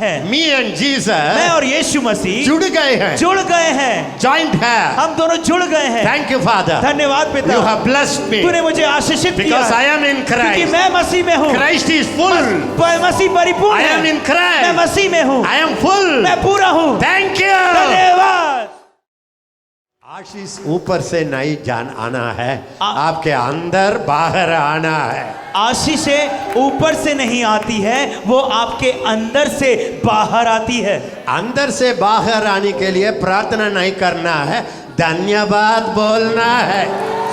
हैं। Me and मैं Jesus और यीशु मसीह जुड़ गए हैं, जुड़ गए हैं, joined है। हम दोनों जुड़ गए हैं। Thank you, Father. धन्यवाद You पिता, have blessed me तूने मुझे आशीषित किया because I am in क्योंकि Christ. मैं मसीह में हूँ। Christ is full. मसीह परिपूर्ण I है। am in मैं Christ. मसीह में हूँ। I am full. मैं पूरा हूँ। Thank you. धन्यवाद। आशीष ऊपर से नहीं जान आना है, आपके अंदर बाहर आना है। आशीषें ऊपर से नहीं आती है, वो आपके अंदर से बाहर आती है। अंदर से बाहर आने के लिए प्रार्थना नहीं करना है, धन्यवाद बोलना है।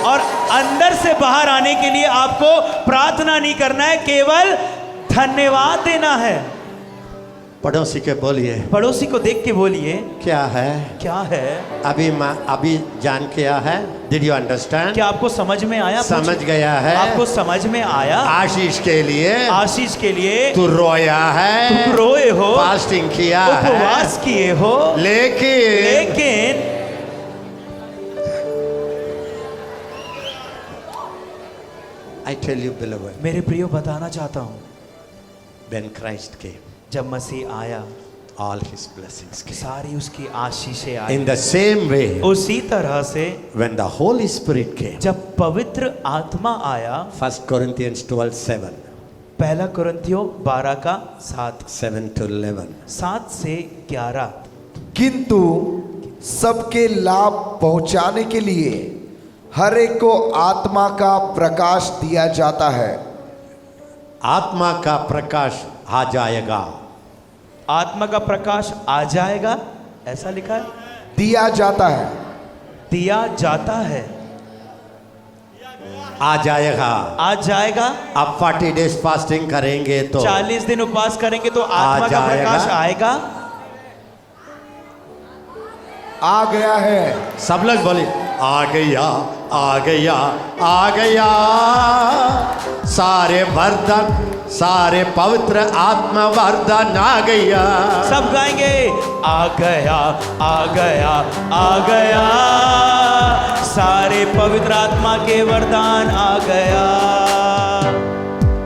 और अंदर से बाहर आने के लिए आपको प्रार्थना नहीं करना है, केवल धन्यवाद देना है। पड़ोसी के बोलिए, पड़ोसी को देख के बोलिए, क्या है? क्या है? अभी जान किया है? Did you understand? क्या आपको समझ में आया? समझ गया है? आपको समझ में आया? आशीष के लिए, आशीष के लिए तू रोया है, तुम रोए हो, फास्टिंग किया है, उपवास किए हो, लेकिन I tell you beloved, मेरे प्रियो बताना चाहता हूँ, when Christ came, जब मसीह आया, all his blessings came. सारी उसकी आशीषें आई। In the same way, उसी तरह से when the Holy Spirit came, जब पवित्र आत्मा आया, 1 Corinthians 12:7, पहला कुरिन्थियों 12 का 7, 7 to 11. 7 से 11, किंतु सबके लाभ पहुंचाने के लिए हर एक को आत्मा का प्रकाश दिया जाता है। आत्मा का प्रकाश आ जाएगा। आत्मा का प्रकाश आ जाएगा, ऐसा लिखा है। दिया जाता है, दिया जाता है, आ जाएगा। आ जाएगा। अब 40 days फास्टिंग करेंगे तो 40 दिन उपवास करेंगे तो आत्मा का जाएगा। प्रकाश आएगा। आ गया है। सब लोग बोले, आ गया, आ गया, आ गया। सारे वरदान, सारे पवित्र आत्मा वरदान आ गया। सब गाएंगे, आ गया, आ गया, आ गया। सारे पवित्र आत्मा के वरदान आ गया।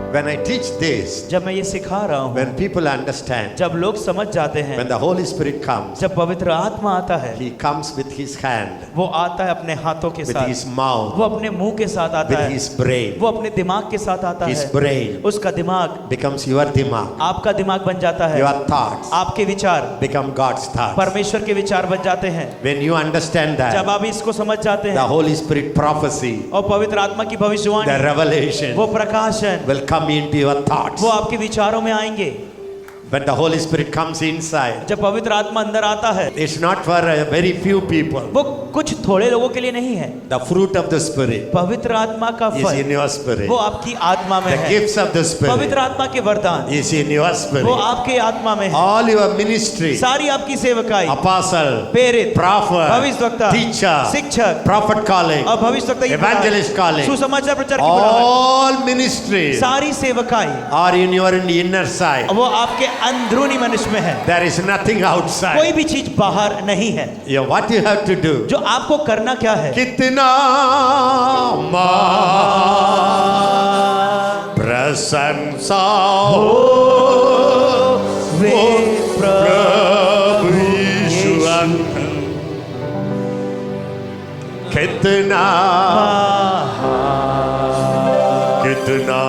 When I teach this, जब मैं ये सिखा रहा हूँ, when people understand, जब लोग समझ जाते हैं, when the Holy Spirit comes, जब पवित्र आत्मा आता है, He comes with His hand, वो आता है अपने हाथों के with साथ, His mouth, वो अपने मुंह के साथ आता with है, His brain. वो अपने दिमाग के साथ आता His है। brain उसका दिमाग becomes your dimag. आपका दिमाग बन जाता है। Your thoughts आपके विचार become God's thoughts. परमेश्वर के विचार बन जाते हैं। When you understand जब that, आप इसको समझ जाते the हैं, Holy Spirit prophecy, और पवित्र आत्मा की the भविष्यवाणी, revelation वो प्रकाशन, will come into your thoughts. वो आपके विचारों में आएंगे। When the Holy Spirit comes inside, जब पवित्र आत्मा अंदर आता है, it's not for very few people. वो कुछ थोड़े लोगों के लिए नहीं है। The fruit of the Spirit पवित्र आत्मा का is in फल your spirit. वो आपकी आत्मा में The है। gifts of the Spirit पवित्र आत्मा के वरदान is in your वो spirit. आपके आत्मा में है। All your ministry, सारी आपकी सेवकाई, apostle, प्रेरित, prophet, भविष्यवक्ता, teacher, शिक्षक, prophet calling, और भविष्यवक्ता की evangelist calling, सुसमाचार प्रचार की बुलाहट, all ministries सारी सेवकाई are in your inner side. वो आपके अंदरूनी मनुष्य में है। There is nothing कोई outside. भी चीज बाहर नहीं है। Yeah, what you have to do? जो आपको करना क्या है? कितना प्रशंसा हो वे प्रभु यीशु अंकल, कितना कितना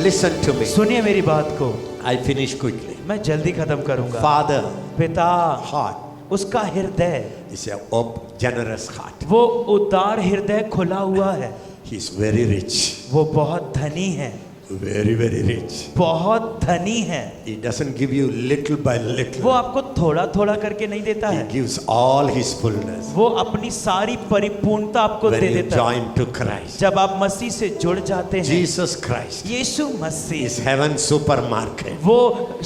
Listen to me. सुनिए मेरी बात को, I finish quickly. मैं जल्दी खत्म करूंगा। Father, पिता, heart उसका हृदय, is a generous heart. वो उदार हृदय खुला हुआ है। He is very rich. वो बहुत धनी है, Very, very rich. बहुत धनी है। He doesn't give you little by little. वो आपको थोड़ा थोड़ा करके नहीं देता He है, gives all his fullness वो अपनी सारी परिपूर्णता आपको when दे you देता है। join to Christ. जब आप मसीह से जुड़ जाते हैं, Jesus Christ Yeshu Masih is heaven supermarket. वो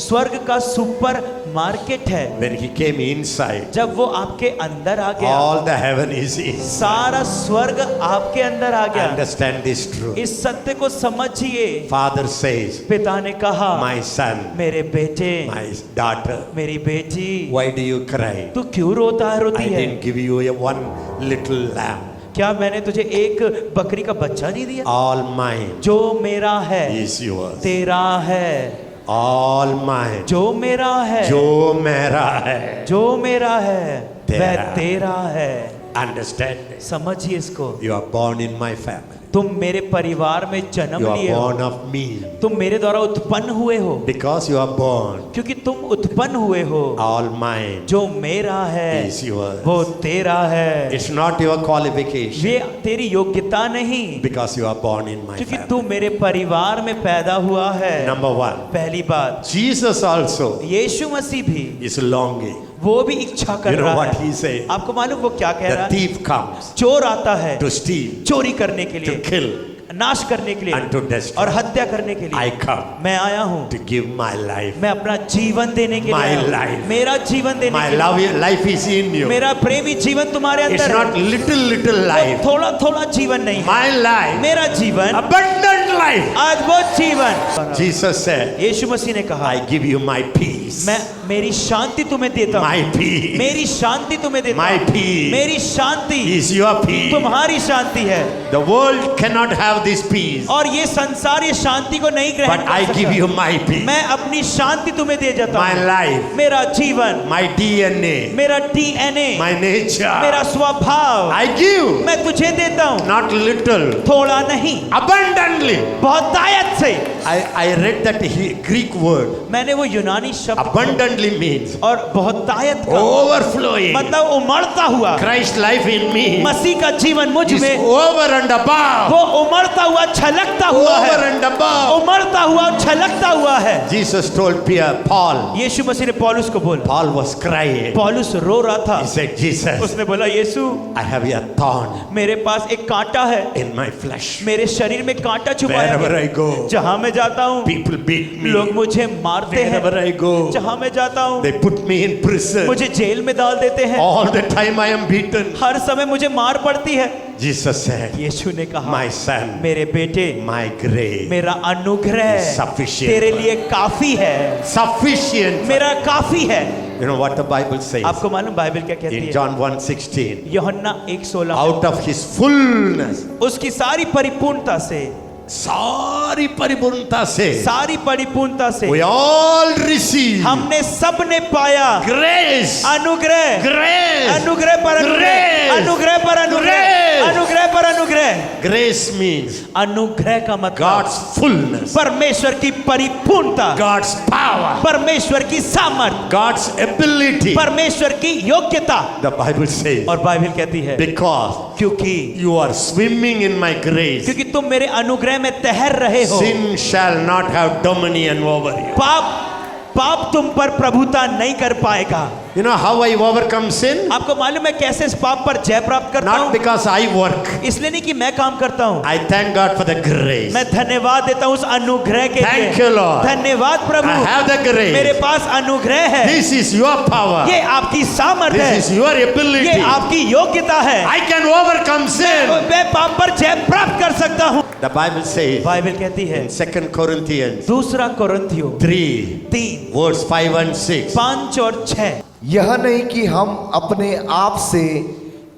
स्वर्ग का सुपर मार्केट है। When he came inside, जब वो आपके अंदर आ गया, all the heaven is his. सारा स्वर्ग आपके अंदर आ गया। Understand this truth. इस सत्य को समझिए। Father says, पिता ने कहा, my son, मेरे बेटे, my daughter, मेरी बेटी, why do you cry? तू क्यों रोता है, रोती I है? didn't give you a one little lamb. क्या मैंने तुझे एक बकरी का बच्चा नहीं दिया? All mine जो मेरा है is yours. तेरा है, All mine. जो मेरा है जो मेरा है. जो मेरा है तेरा। वह तेरा है। Understand this. समझिए इसको। You are born in my family. तुम मेरे परिवार में जन्म You are लिए हो, born of me. तुम मेरे द्वारा उत्पन्न हुए हो, Because you are born, क्योंकि तुम उत्पन्न हुए हो। all mine जो मेरा है is yours. वो तेरा है। It's not your qualification. ये तेरी योग्यता नहीं, Because you are born in my क्योंकि family. तू मेरे परिवार में पैदा हुआ है। Number one, पहली बात, Jesus also यीशु मसीह भी is longing. वो भी इच्छा कर You know रहा what है। he said? आपको मालूम वो क्या कह रहा The है? thief comes चोर आता है to steal, चोरी करने के to लिए, kill, नाश करने के लिए and to destroy. और हत्या करने के I लिए। come मैं आया हूँ, to give my life. मैं अपना जीवन देने के लिए My आया हूँ। life. मेरा जीवन देने My के लिए। life is in you. मेरा प्रेमी जीवन तुम्हारे It's अंदर not है। little life. थोड़ा थोड़ा जीवन नहीं है। My life, मेरा जीवन abundant life. आज वो जीवन। Jesus said, यीशु मसीह ने कहा, I give you my peace. मैं मेरी शांति तुम्हें देता हूँ। My peace मेरी शांति तुम्हें देता My हूँ। peace मेरी शांति is your peace. तुम्हारी शांति है। The world cannot have this peace, और ये संसार ये शांति को नहीं ग्रहण but कर I सकता। give you my peace. मैं अपनी शांति तुम्हें दे जाता My हूँ। life, मेरा जीवन, my DNA, मेरा DNA, my nature. मेरा स्वभाव I give, मैं तुझे देता हूँ। not little, थोड़ा नहीं, abundantly. बहुतायत से। I read that Greek word. मैंने वो यूनानी शब्द Abundantly means और बहुतायत का overflowing. मतलब उमड़ता हुआ। Christ life in me मसीह का जीवन मुझ is में over and above. वो उमड़ता हुआ छलकता हुआ Over है। and above. उमड़ता हुआ और छलकता हुआ है। Jesus told Paul. यीशु मसीह ने पौलुस को बोला। Paul was crying. पौलुस रो रहा था। He said, Jesus, उसने बोला, यीशु I have a thorn मेरे पास एक कांटा है, in my flesh. मेरे शरीर में कांटा छुपाया Wherever है। I go, जहाँ मैं जाता हूँ people beat me. लोग मुझे मारते हैं। Wherever I go, जहाँ मैं जाता हूँ they put me in prison. मुझे जेल में डाल देते हैं। All the time I am beaten. हर समय मुझे मार पड़ती है। Jesus said, यीशु ने कहा, my son, मेरे बेटे, my grace, मेरा अनुग्रह sufficient. तेरे लिए काफी है। sufficient. मेरा काफी है। You know what the Bible says? आपको मालूम बाइबल क्या कहती In है? John 1:16, यूहन्ना 1:16 out of his fullness, उसकी सारी परिपूर्णता से, सारी परिपूर्णता से, सारी परिपूर्णता से we all receive हमने सब ने पाया grace, अनुग्रह, grace, अनुग्रह पर अनुग्रह, Grace. अनुग्रह पर अनुग्रह, Grace. अनुग्रह पर अनुग्रह। grace means अनुग्रह का मतलब God's fullness, परमेश्वर की परिपूर्णता, God's power, परमेश्वर की सामर्थ, God's ability. परमेश्वर की योग्यता। The Bible says, और बाइबल कहती है, because क्योंकि you are swimming in my grace, क्योंकि तुम मेरे अनुग्रह में तैर रहे हो, sin shall not have dominion over you. पाप तुम पर प्रभुता नहीं कर पाएगा। You know how I overcome sin? आपको मालूम है कैसे इस पाप पर जय प्राप्त करता Not हूँ? because I work. इसलिए नहीं कि मैं काम करता हूँ। I thank God for the grace. मैं धन्यवाद देता हूँ उस अनुग्रह के लिए। Thank you, Lord. धन्यवाद प्रभु। I have the grace. मेरे पास अनुग्रह है। This is your power. ये आपकी सामर्थ्य है। This is your ability. ये आपकी योग्यता है। I can overcome sin. मैं पाप पर जय प्राप्त कर सकता हूँ। The Bible says बाइबल कहती है, in 2 Corinthians दूसरा कोरिन्थियों 3, 3, verse 5 and 6. 5 और 6। यह नहीं कि हम अपने आप से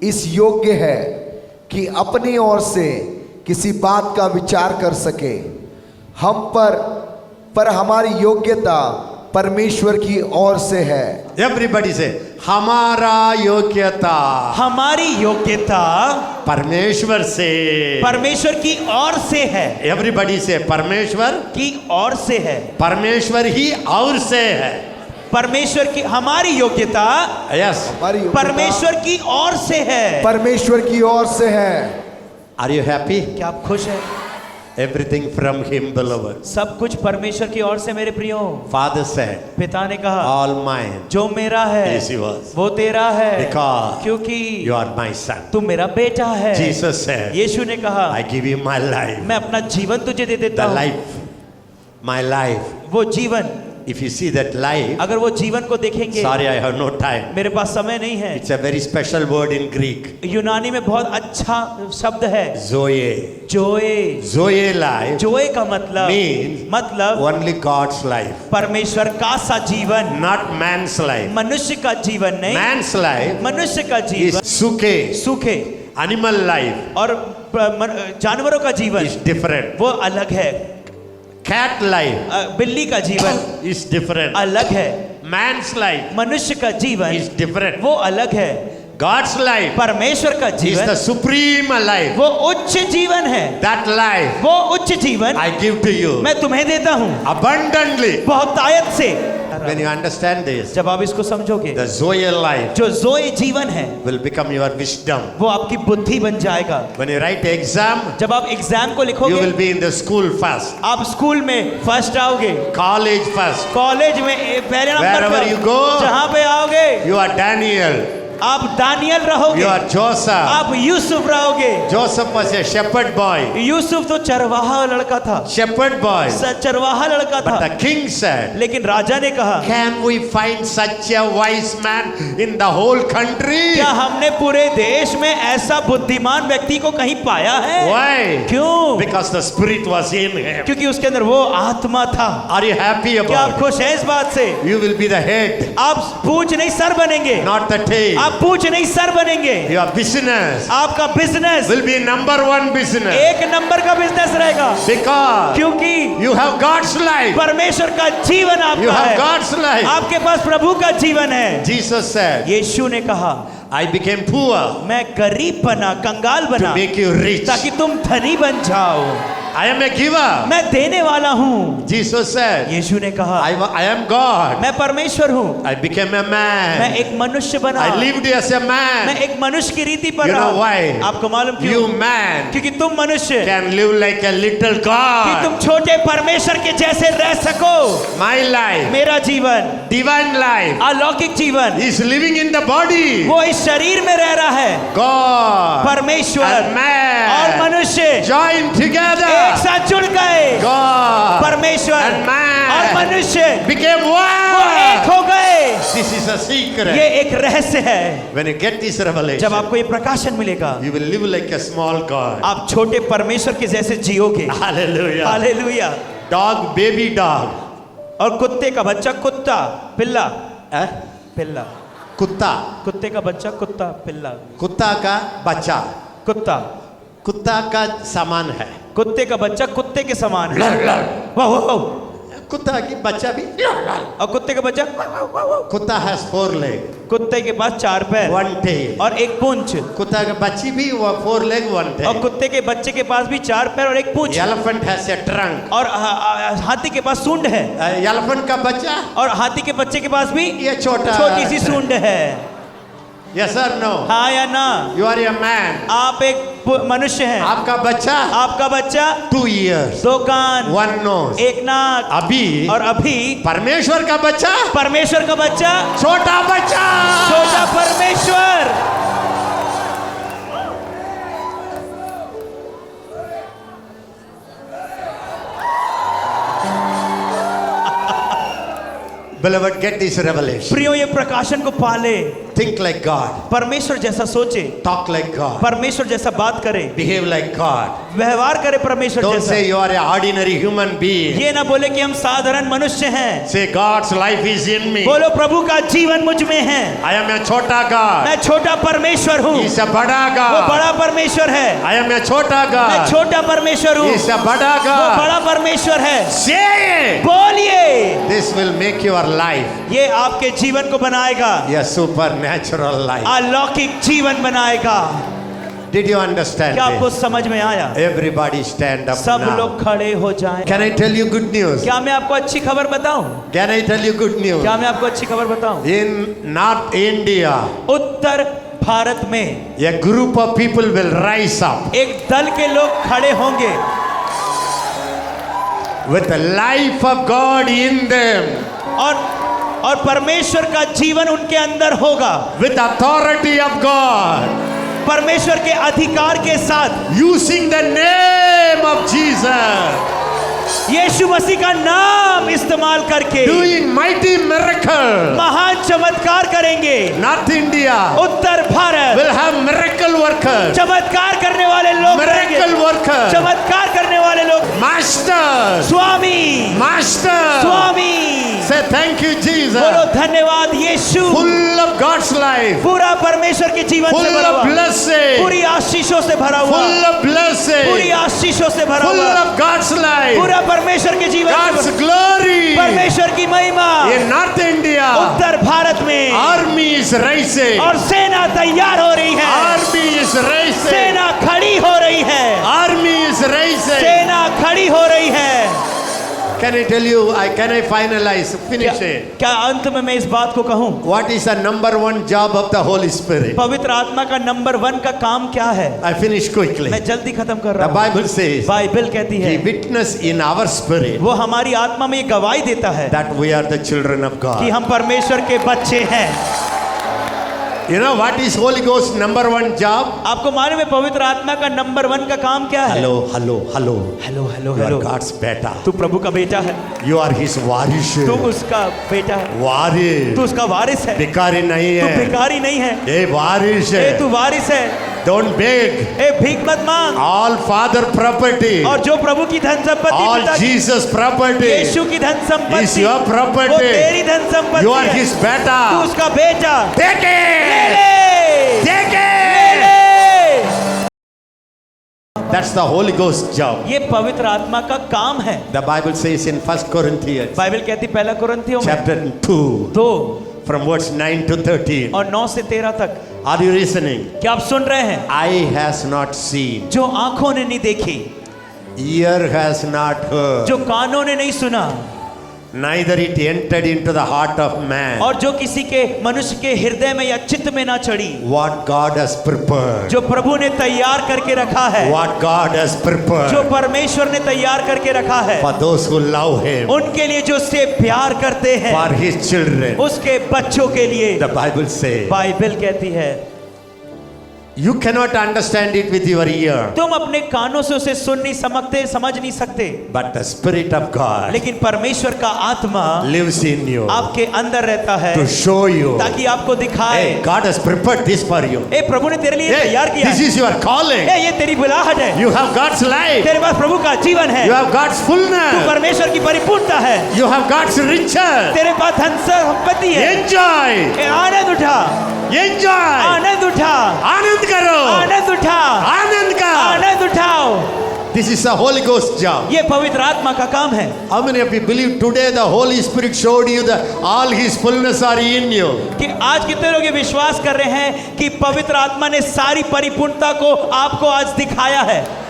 इस योग्य है कि अपनी ओर से किसी बात का विचार कर सके। हम पर हमारी योग्यता परमेश्वर की ओर से है। Everybody say, हमारा योग्यता हमारी योग्यता परमेश्वर से, परमेश्वर की ओर से है। Everybody say, परमेश्वर की ओर से है। परमेश्वर ही और से है। परमेश्वर की हमारी योग्यता Yes. हमारी योग्यता परमेश्वर की ओर से है। परमेश्वर की ओर से है। Are you happy? क्या आप खुश हैं? Everything from him, beloved. सब कुछ परमेश्वर की ओर से मेरे प्रियो। Father said, पिता ने कहा, all mine जो मेरा है is yours. वो तेरा है, Because क्योंकि you are my son. तू मेरा बेटा है। Jesus said, यीशु ने कहा, I give you my life. मैं अपना जीवन तुझे दे देता The हूँ। life, my life. वो जीवन, If you see that life, अगर वो जीवन को देखेंगे, sorry, I have no time. मेरे पास समय नहीं है। It's a very special word in Greek. यूनानी में बहुत अच्छा शब्द है, Zoe. जोए। Zoe life जोए का मतलब means only God's life, परमेश्वर का सा जीवन, not man's life. मनुष्य का जीवन नहीं। Man's life मनुष्य का is जीवन suke. सूखे, animal life और जानवरों का जीवन is different. वो अलग है। Cat life बिल्ली का जीवन is different. अलग है। Man's life मनुष्य का जीवन is different. वो अलग है। God's life परमेश्वर का is जीवन the supreme life. वो उच्च जीवन है। That life वो उच्च जीवन I give to you मैं तुम्हें देता हूँ abundantly. बहुतायत से। When you understand this, जब आप इसको समझोगे, the Zoe life जो जोए जीवन है will become your wisdom. वो आपकी बुद्धि बन जाएगा। When you write exam, जब आप एग्जाम को you लिखोगे, will be in the school first, आप स्कूल में फर्स्ट आओगे, college first. कॉलेज में पहले नंबर Wherever पर, you go, जहाँ पे आओगे You are Daniel. आप दानियल रहोगे, You are Joseph. आप यूसुफ रहोगे। Joseph was a shepherd boy. Yusuf तो चरवाहा लड़का था, Shepherd boy. चरवाहा लड़का But था। the king said, लेकिन राजा ने कहा, can we find such a wise man in the whole country? क्या हमने पूरे देश में ऐसा बुद्धिमान व्यक्ति को कहीं पाया है? Why? क्यों? Because the spirit was in him. क्योंकि उसके अंदर वो आत्मा था। Are you happy क्या आप about खुश हैं इस बात से? it? You will be the head, आप पूंछ नहीं सर बनेंगे, not the tail. आप पूंछ नहीं सर बनेंगे। Your business आपका business will be number one business. एक नंबर का बिजनेस रहेगा, Because क्योंकि you have God's life. परमेश्वर का जीवन You आपका have है, God's life. आपके पास प्रभु का जीवन है। Jesus said, यीशु ने कहा, I became poor मैं गरीब बना, कंगाल to बना, make you rich. ताकि तुम धनी बन जाओ। I am a giver. मैं देने वाला हूँ। Jesus said, यीशु ने कहा, I am God. मैं परमेश्वर हूँ। I became a मैं man. एक मनुष्य बना, I lived as a मैं man. एक मनुष्य की रीति पर You know रहा। why? आपको मालूम क्यों? You man क्योंकि तुम मनुष्य can live like a little कि God. तुम छोटे परमेश्वर के जैसे रह सको। My life, मेरा जीवन, divine life, अलौकिक जीवन, is living in the body. वो इस शरीर में रह रहा है। God परमेश्वर and man और मनुष्य join एक together. साथ जुड़ गए। God परमेश्वर and man और मनुष्य became वो एक one. हो गए। This is a ये secret. एक रहस्य है। When you get this जब revelation, आपको ये प्रकाशन मिलेगा, you will live like a small God. आप छोटे परमेश्वर के जैसे जियोगे। Hallelujah. Hallelujah. Dog, baby dog. और कुत्ते का बच्चा कुत्ता, पिल्ला, Eh? पिल्ला, कुत्ता, कुत्ते का बच्चा कुत्ता, पिल्ला, कुत्ता का बच्चा कुत्ता, कुत्ता का समान है. कुत्ते का बच्चा कुत्ते के समान है। वाह वाह वाह। कुत्ता की बच्चा भी. और कुत्ते का बच्चा, कुत्ता has 4 legs, कुत्ते के पास 4 पैर 1 tail. और एक पूंछ, कुत्ता का बच्ची भी 4 legs, 1 और tail. कुत्ते के बच्चे के पास भी 4 पैर और एक पूंछ, Elephant has a trunk. और हाथी के पास सूंड है, Elephant का बच्चा और हाथी के बच्चे के पास भी ये छोटा छोटी सी सूंड है। Yes or no? हाँ या ना? You are a man. आप एक मनुष्य हैं। आपका बच्चा आपका बच्चा 2 years, 2 कान, 1 nose. एक नाक, अभी और अभी परमेश्वर का बच्चा परमेश्वर का बच्चा, छोटा बच्चा. छोटा परमेश्वर। Beloved, get this revelation. प्रियो ये प्रकाशन को पाले। Think like God. परमेश्वर जैसा सोचे, Talk like God. परमेश्वर जैसा बात करे, Behave like God. व्यवहार करे परमेश्वर Don't जैसा। say you are an ordinary human being. ये ना बोले कि हम साधारण मनुष्य हैं। Say God's life is in me. बोलो प्रभु का जीवन मुझ में है। I am a छोटा God. मैं छोटा परमेश्वर हूँ, He is a बड़ा वो God. बड़ा परमेश्वर है। I am a छोटा मैं God. छोटा परमेश्वर हूँ, He is a बड़ा वो God. बड़ा परमेश्वर है। Say it. बोलिए, This will make your life ये आपके जीवन को बनाएगा, a supernatural life. अलौकिक जीवन बनाएगा। Did you understand क्या आपको this? समझ में आया? Everybody stand up सब now. लोग खड़े हो जाएं। Can I tell you good news? क्या मैं आपको अच्छी खबर बताऊं? Can I tell you good news? क्या मैं आपको अच्छी खबर बताऊं? In North India, उत्तर भारत में a group of people will rise up एक दल के लोग खड़े होंगे with the life of God in them, और परमेश्वर का जीवन उनके अंदर होगा, with authority of God, परमेश्वर के अधिकार के साथ, using the name of Jesus, यीशु मसीह का नाम इस्तेमाल करके doing mighty miracle. महान चमत्कार करेंगे। North India Uttar Bharat will have miracle workers, चमत्कार करने वाले लोग रहेंगे। miracle workers, चमत्कार करने वाले लोग, masters, Swami, masters. Swami, Say thank you, Jesus. बोलो धन्यवाद यीशु। Full of God's life. पूरा परमेश्वर के जीवन से Full भरा of हुआ, blessing. पूरी आशीषों से भरा हुआ, Full of blessing. पूरी आशीषों से भरा Full हुआ, of God's life. पूरा परमेश्वर के जीवन से God's भरा, glory. परमेश्वर की महिमा In North India, उत्तर भारत में, army is rising. और सेना तैयार हो रही है, Army is rising. सेना खड़ी हो रही है, Army is rising. सेना खड़ी हो रही है। Can I tell you? Can I finalize? Finish it. क्या अंत में मैं इस बात को कहूं? What is the number one job of the Holy Spirit? पवित्र आत्मा का नंबर 1 का काम क्या है? I finish quickly. मैं जल्दी खत्म कर The रहा हूं। Bible says, बाइबल कहती है, He witness in our spirit वो हमारी आत्मा में ये गवाही देता है that we are the children of कि God. हम परमेश्वर के बच्चे हैं। You know what is Holy Ghost number one job? आपको मालूम है पवित्र आत्मा का नंबर 1 का काम क्या है? Hello, hello, hello. Hello hello You are hello, God's beta. तू प्रभु का बेटा है, You are His वारिश. तू उसका बेटा है, वारिश. तू उसका वारिस है, भिखारी नहीं तू है. भिखारी नहीं है, ये वारिश ए है. तू वारिस है, Don't beg. ए भीख मत मांग। All Father property. और जो प्रभु की धन संपत्ति All पिता की- Jesus property. यीशु की धन Is संपत्ति your वो property. तेरी धन संपत्ति You are है, His तू beta. उसका बेटा। Take ले it. ले, Take ले it. ले। That's the Holy Ghost job. ये पवित्र आत्मा का काम है। The Bible says in 1 Corinthians Bible कहती पहला कुरिन्थियों में chapter 2 2 from verse 9 to 13. और 9 से 13 तक। Are you listening? क्या आप सुन रहे हैं? Eye has not seen, जो आंखों ने नहीं देखी, ear has not heard, जो कानों ने नहीं सुना, neither it entered into the heart of man और जो किसी के मनुष्य के हृदय में या चित्त में ना चढ़ी, what God has prepared. जो प्रभु ने तैयार करके रखा है, What God has जो prepared परमेश्वर ने तैयार करके रखा है for those who love Him, उनके लिए, जो उससे प्यार करते हैं, for His children. उसके बच्चों के लिए। The Bible says बाइबल कहती है you cannot understand it with your ear, तुम अपने कानों से उसे सुन नहीं सकते, समझ नहीं सकते, but the Spirit of God लेकिन परमेश्वर का आत्मा lives in you आपके अंदर रहता है to show you. ताकि आपको दिखाए, Hey, God has prepared this for you. ए प्रभु ने तेरे लिए Hey, तैयार किया this है, is your calling. ए ये तेरी बुलाहट है, You have God's life. तेरे पास प्रभु का जीवन है, You have God's तू fullness. परमेश्वर की परिपूर्णता है, You have God's riches. तेरे पास धन संपत्ति है। Enjoy. ए आनंद उठा, Enjoy. आनंद उठा, आनंद करो. आनंद उठा, आनंद का. आनंद उठाओ। This is the Holy Ghost job. ये पवित्र आत्मा का काम है। How many of you believe today the Holy Spirit showed you that all His fullness are in you? कि आज कितने लोग ये विश्वास कर रहे हैं कि पवित्र आत्मा ने सारी परिपूर्णता को आपको आज दिखाया है?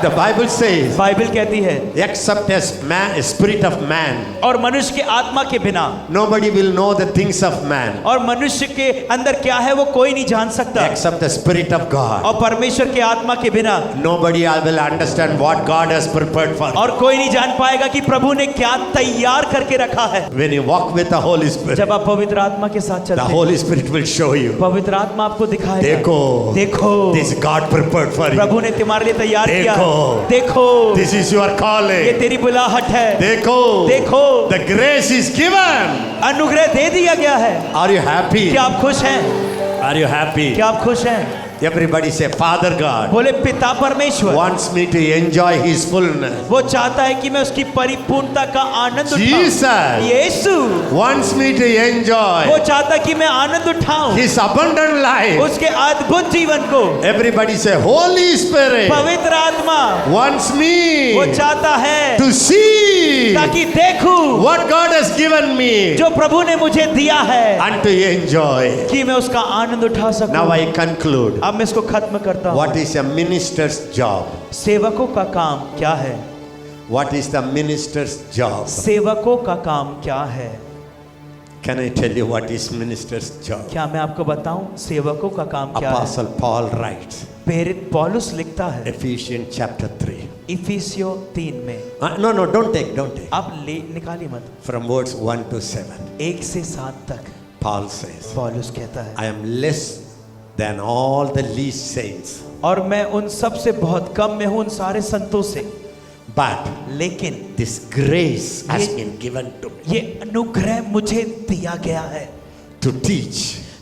The Bible says, बाइबल कहती है except as man, spirit of man, और मनुष्य के आत्मा के बिना, nobody will know the things of man और मनुष्य के अंदर क्या है वो कोई नहीं जान सकता, except the Spirit of God. और परमेश्वर के आत्मा के बिना Nobody will understand what God has prepared for. और कोई नहीं जान पाएगा कि प्रभु ने क्या तैयार करके रखा है। When you walk with the Holy Spirit, जब आप पवित्र आत्मा के साथ the चलते हैं, Holy Spirit will show you. पवित्र आत्मा आपको दिखाएगा, देखो, देखो This God prepared for you. प्रभु ने तुम्हारे लिए तैयार किया, देखो, देखो This is your ये calling. तेरी बुलाहट है, देखो, देखो the grace is given. अनुग्रह दे दिया गया है। Are you happy? क्या आप खुश हैं? Are you happy? क्या आप खुश हैं? Everybody say, Father God बोले पिता परमेश्वर wants me to enjoy His fullness. वो चाहता है कि मैं उसकी परिपूर्णता का आनंद उठाऊं। Jesus Yeshu wants me to वो enjoy चाहता है कि मैं आनंद उठाऊं His abundant life. उसके अद्भुत जीवन को। Everybody say, Holy Spirit पवित्र आत्मा wants वो me चाहता है to see ताकि देखूं what God has given me जो प्रभु ने मुझे दिया है and to enjoy. कि मैं उसका आनंद उठा सकूं। Now I conclude. अब मैं इसको खत्म करता हूं। What is a minister's job? सेवकों का काम क्या है? What is the minister's job? सेवकों का काम क्या है? Can I tell you what is minister's job? क्या मैं आपको बताऊं सेवकों का काम क्या है? Apostle Paul writes, प्रेरित पौलुस लिखता है Ephesians chapter 3. इफिसियों 3 में। No, don't take. आप ले निकालिए मत। From verse 1 to 7, 1 से 7 तक Paul says, पौलुस कहता है I am less than all the least saints, और मैं उन सब से बहुत कम में हूं, उन सारे संतों से, but लेकिन this grace has ये- been given to me ये अनुग्रह मुझे दिया गया है to teach,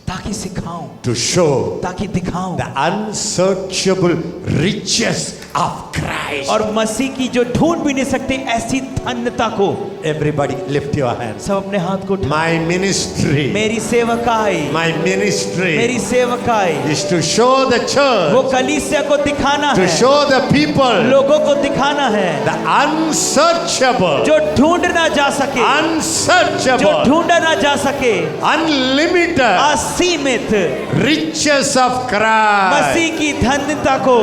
ताकि सिखाऊं, to show ताकि दिखाऊं the unsearchable riches of Christ. और मसीह की जो ढूंढ भी नहीं सकते ऐसी धन्यता को। Everybody lift your hands. सब अपने हाथ को उठाओ। My ministry, मेरी सेवकाई, my ministry मेरी सेवकाई is to show the वो church, कलीसिया को दिखाना to है, show the people लोगों को दिखाना है the unsearchable, जो ढूंढ ना जा सके, जो unsearchable, ढूंढा ना जा सके, unlimited असीमित riches of Christ. मसीह की धन्यता को।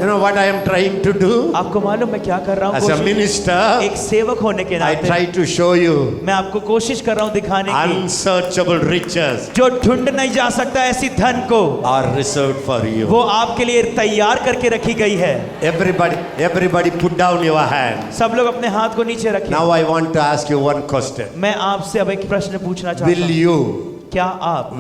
You know what I am trying to do? आपको मालूम मैं क्या कर रहा हूँ? As a कोशिश- minister, एक सेवक होने के I नाते try to show you मैं आपको कोशिश कर रहा हूँ दिखाने की unsearchable riches जो ढूंढ नहीं जा सकता ऐसी धन को are reserved for you. वो आपके लिए तैयार करके रखी गई है। Everybody put down your hand. सब लोग अपने हाथ को नीचे रखें। Now I want to ask you one question. मैं आपसे अब एक प्रश्न पूछना चाहता Will हूँ। you क्या आप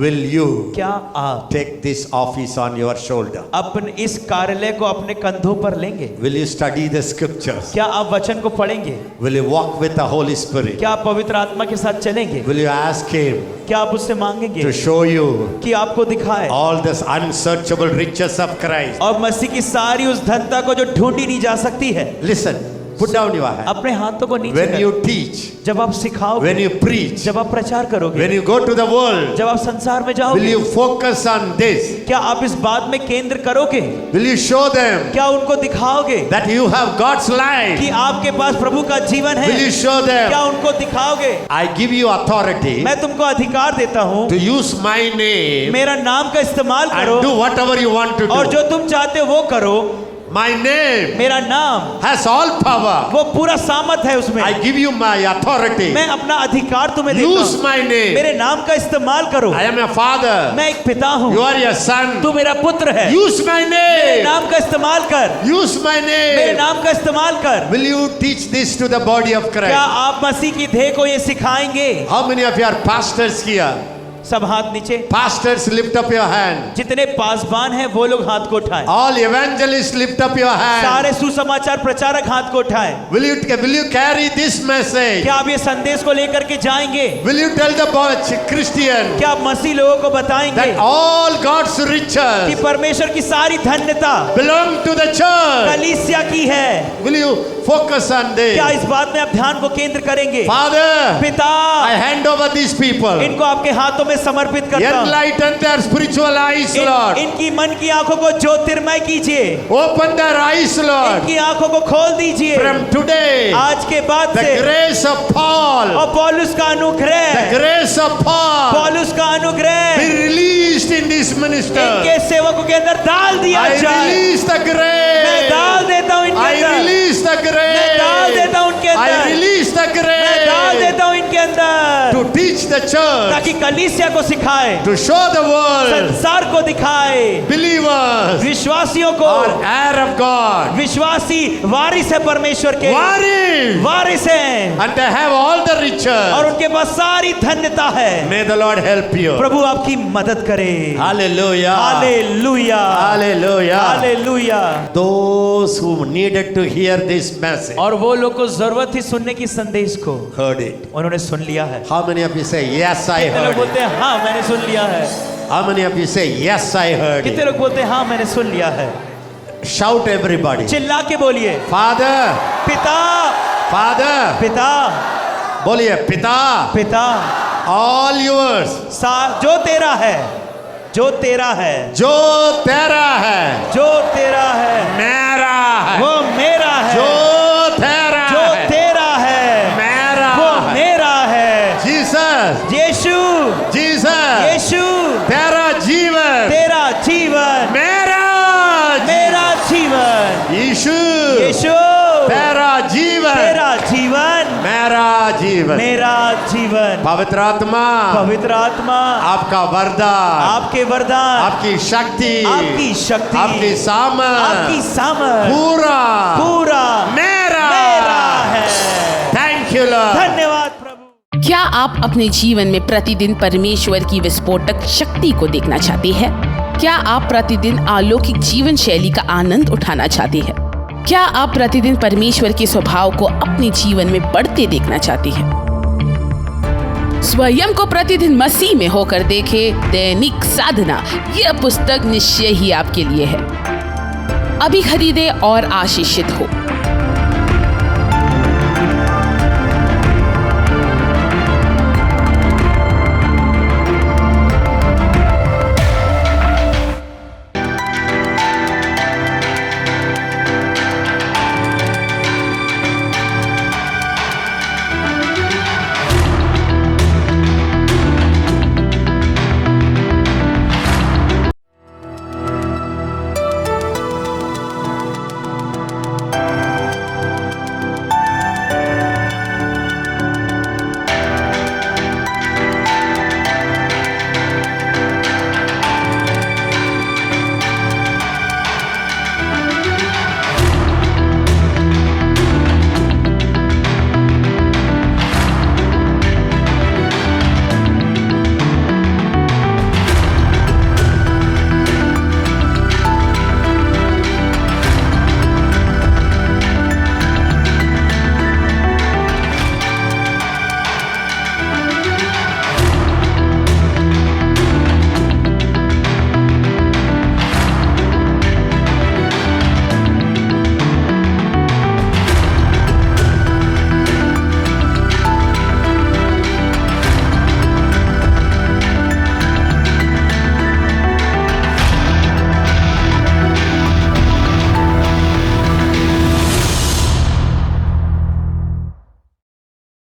take this office on your shoulder? अपने इस कार्यालय को अपने कंधों पर लेंगे? Will you study the scriptures? क्या आप वचन को पढ़ेंगे? Will you walk with the Holy Spirit? क्या आप पवित्र आत्मा के साथ चलेंगे? Will you ask Him क्या आप उससे मांगेंगे to show you कि आपको दिखाए all this unsearchable riches of Christ? और मसीह की सारी उस धनता को जो ढूंढी नहीं जा सकती है? Listen, put down your hand. अपने हाथों को नीचे When कर। you teach, जब आप सिखाओगे, when you preach, जब आप प्रचार करोगे, when you go to the world, जब आप संसार में will जाओगे, you focus on this? क्या आप इस बात में केंद्र करोगे? Will you show them क्या उनको दिखाओगे that you have God's life? कि आपके पास प्रभु का जीवन है? Will you show them? क्या उनको दिखाओगे? I give you authority मैं तुमको अधिकार देता हूँ, to use my name मेरा नाम का इस्तेमाल and करो do whatever you want to और do. जो तुम चाहते हो वो करो। My name मेरा नाम has all power. वो पूरा सामर्थ है उसमें। I give you my authority. मैं अपना अधिकार तुम्हें देता Use हूँ, my name. मेरे नाम का इस्तेमाल करो। I am a father. मैं एक पिता हूँ, You are your son. तू मेरा पुत्र है। Use my मेरे name. नाम का इस्तेमाल कर, Use my मेरे name. नाम का इस्तेमाल कर। Will you teach this to the body of क्या Christ? आप मसीह की देह को ये सिखाएंगे? How many of you are pastors here? सब हाथ नीचे। Pastors, lift up your hand. जितने पासबान हैं वो लोग हाथ को उठाएं। All evangelists, lift up your hand. सारे सुसमाचार प्रचारक हाथ को उठाएं। Will you carry this message? क्या आप ये संदेश को लेकर के जाएंगे? Will you tell the Christian क्या आप मसीह लोगों को बताएंगे that all God's कि riches परमेश्वर की सारी धन्यता belong to the church? कलीसिया की है? Will you focus on this? क्या इस बात में आप ध्यान को केंद्र करेंगे? Father, पिता, I hand over these people. इनको आपके हाथों में समर्पित करता हूं। Enlighten their spiritual eyes, Lord. इनकी मन की आंखों को ज्योतिर्मय कीजिए। Open their eyes, Lord. इनकी आंखों को खोल दीजिए। From today, आज के बाद the से grace of Paul, और पौलुस का the अनुग्रह, grace of Paul पौलुस का अनुग्रह be released in this minister. इनके सेवकों के अंदर डाल दिया I जाए। release the मैं डाल grace. देता हूं इनके I अंदर। release the मैं डाल grace. देता हूं इनके I अंदर। release the मैं डाल grace देता हूं इनके अंदर to teach the church, ताकि कलीसिया को सिखाए, to show the world संसार को दिखाए, believers विश्वासियों को। are heir of God. विश्वासी वारिस है परमेश्वर के, Worry. वारिस हैं And they have all the और riches. उनके पास सारी धन्यता है। May the Lord help you. प्रभु आपकी मदद करे। Hallelujah. Hallelujah, Hallelujah. Hallelujah. Those who needed to hear this message और वो लोग को जरूरत थी सुनने की संदेश को, heard it. उन्होंने सुन लिया है। How many of you say, yes, I कितने लोग heard it? बोलते हैं हाँ मैंने सुन लिया है? How many of you say, yes, I heard कितने it? लोग बोलते हैं हाँ मैंने सुन लिया है? Shout everybody. चिल्ला के बोलिए, Father, पिता, Father, पिता, बोलिए पिता, पिता, all yours. जो तेरा है, जो तेरा है, जो तेरा है, जो तेरा है, मेरा है. वो मेरा है। जो तेरा जो है, तेरा है, मेरा वो है. मेरा है। Jesus, यीशु, Jesus, यीशु, तेरा जीवन, तेरा जीवन, मेरा मेरा जीवन। यीशु, यीशु, तेरा जीवन, तेरा जीवन, मेरा जीवन. मेरा जीवन। पवित्र आत्मा, पवित्र आत्मा आपका वरदान, आपके वरदान, आपकी शक्ति, आपकी शक्ति, आपकी सामर्थ, आपकी सामर्थ पूरा पूरा मेरा है। Thank you Lord. धन्यवाद प्रभु। क्या आप अपने जीवन में प्रतिदिन परमेश्वर की विस्फोटक शक्ति को देखना चाहते हैं? क्या आप प्रतिदिन अलौकिक जीवन शैली का आनंद उठाना चाहते हैं? क्या आप प्रतिदिन परमेश्वर के स्वभाव को अपने जीवन में बढ़ते देखना चाहते हैं? स्वयं को प्रतिदिन मसीह में होकर देखें दैनिक साधना, यह पुस्तक निश्चय ही आपके लिए है। अभी खरीदे और आशीषित हो।